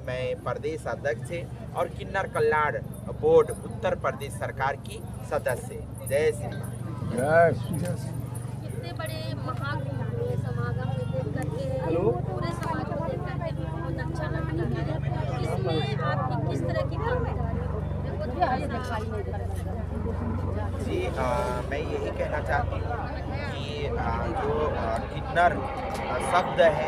मैं प्रदेश अध्यक्ष है और किन्नर कल्याण बोर्ड उत्तर प्रदेश सरकार की सदस्य। जय श्री राम। इतने बड़े महाकुंभ में समागम में देख करके पूरे समाज को देख करके बहुत अच्छा लगता है। इसमें आपकी किस तरह की भागीदारी जी मैं यही कहना चाहती हूँ कि जो किन्नर शब्द है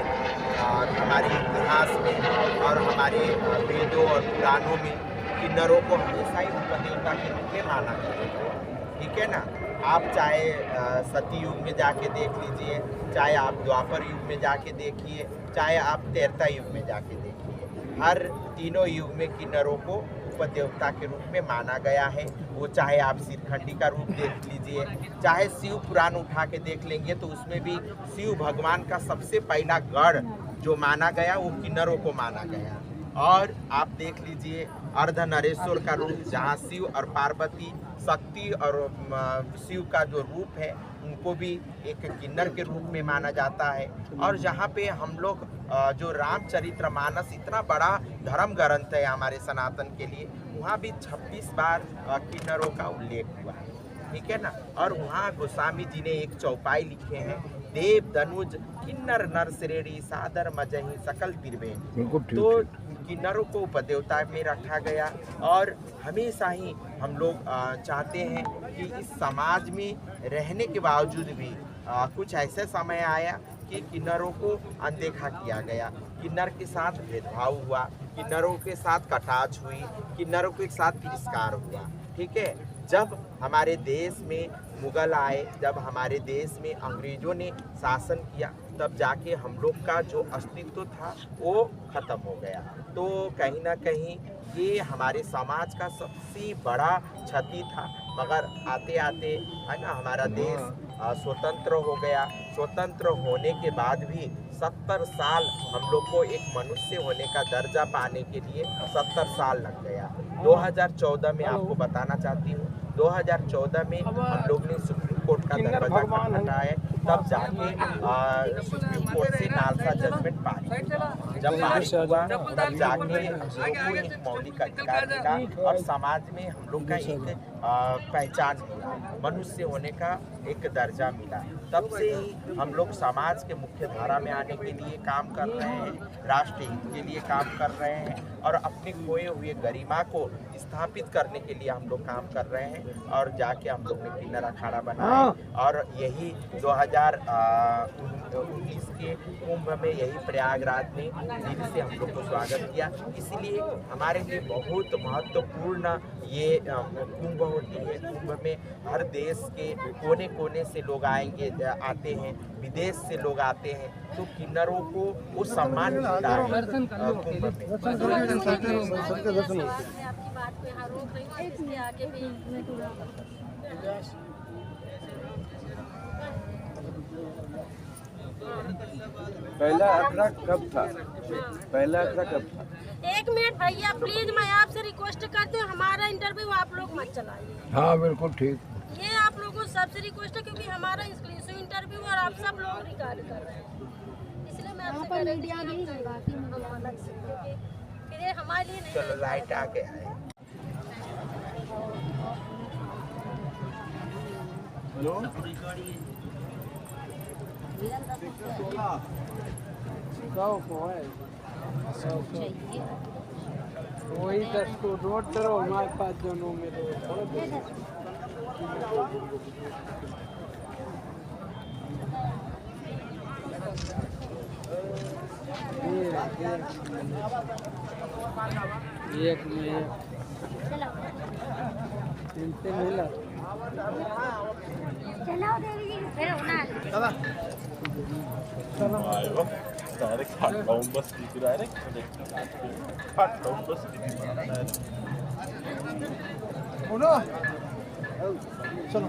हमारे इतिहास में और हमारे वेदों और पुराणों में किन्नरों को हमेशा ही उपदेवता के रूप में माना गया है। ठीक है ना। आप चाहे सती युग में जाके देख लीजिए, चाहे आप द्वापर युग में जाके देखिए, चाहे आप त्रेता युग में जाके देखिए, हर तीनों युग में किन्नरों को उपदेवता के रूप में माना गया है। वो चाहे आप सिरखंडी का रूप देख लीजिए, चाहे शिव पुराण उठा के देख लेंगे तो उसमें भी शिव भगवान का सबसे पहला गढ़ जो माना गया वो किन्नरों को माना गया। और आप देख लीजिए अर्धनरेश्वर का रूप, जहाँ शिव और पार्वती, शक्ति और शिव का जो रूप है उनको भी एक किन्नर के रूप में माना जाता है। और जहाँ पे हम लोग जो रामचरितमानस इतना बड़ा धर्म ग्रंथ है हमारे सनातन के लिए, वहाँ भी 26 बार किन्नरों का उल्लेख हुआ है। ठीक है ना। और वहाँ गोस्वामी जी ने एक चौपाई लिखे हैं, देव धनुज किन्नर नर श्रेणी सादर मजही सकल तिरवे। तो किन्नरों को उपदेवता में रखा गया। और हमेशा ही हम लोग चाहते हैं कि इस समाज में रहने के बावजूद भी कुछ ऐसे समय आया कि किन्नरों को अनदेखा किया गया, किन्नर के साथ भेदभाव हुआ, किन्नरों के साथ कटाक्ष हुई, किन्नरों के साथ तिरस्कार हुआ। ठीक है। जब हमारे देश में मुगल आए, जब हमारे देश में अंग्रेजों ने शासन किया, तब जाके हम लोग का जो अस्तित्व था वो खत्म हो गया। तो कहीं ना कहीं ये हमारे समाज का सबसे बड़ा क्षति था। मगर आते आते है ना हमारा देश स्वतंत्र हो गया। स्वतंत्र होने के बाद भी 70 साल हम लोग को एक मनुष्य होने का दर्जा पाने के लिए 70 साल लग गया। 2014 में आपको बताना चाहती हूँ, 2014 में हम लोग ने सुप्रीम कोर्ट का दरवाजा खटखटाया, तब जाके सुप्रीम कोर्ट से नालसा जजमेंट पारित हुआ। जब पारित हुआ तब जाके हम लोग को एक मौलिक अधिकार मिला और समाज में हम लोग का एक पहचान मिला, मनुष्य होने का एक दर्जा मिला। तब से ही हम लोग समाज के मुख्य धारा में आने के लिए काम कर रहे हैं, राष्ट्र हित के लिए काम कर रहे हैं और अपने खोए हुए गरिमा को स्थापित करने के लिए हम लोग काम कर रहे हैं। और जाके हम लोग ने किन्नर अखाड़ा बनाया और यही 2019 के कुंभ में यही प्रयागराज में दिल से हम लोग को स्वागत किया। इसलिए हमारे लिए बहुत महत्वपूर्ण ये कुंभ होती है। कुंभ में हर देश के कोने कोने से लोग आएंगे, आते हैं, विदेश से लोग आते हैं, तो किन्नरों को वो सम्मान मिलता है कुंभ में। पहला अखड़ा कब था? पहला अखड़ा कब था? एक मिनट भैया प्लीज, मैं आपसे रिक्वेस्ट करती हूँ, हमारा इंटरव्यू आप लोग मत चलाइए। हाँ बिल्कुल ठीक। ये आप लोगों सबसे रिक्वेस्ट है क्योंकि हमारा एक्सक्लूसिव इंटरव्यू और आप सब लोग रिकॉर्ड कर रहे हैं, इसलिए मैं आपसे कह रही हूँ फिर हमारे लिए नहीं। चलो लाइट आ गया है। हेलो वही 10 को नोट करो, हमारे पास दोनों में एक में इनसे मिला Direkt Kartbaum-Bus direkt. Kartbaum-Bus चलो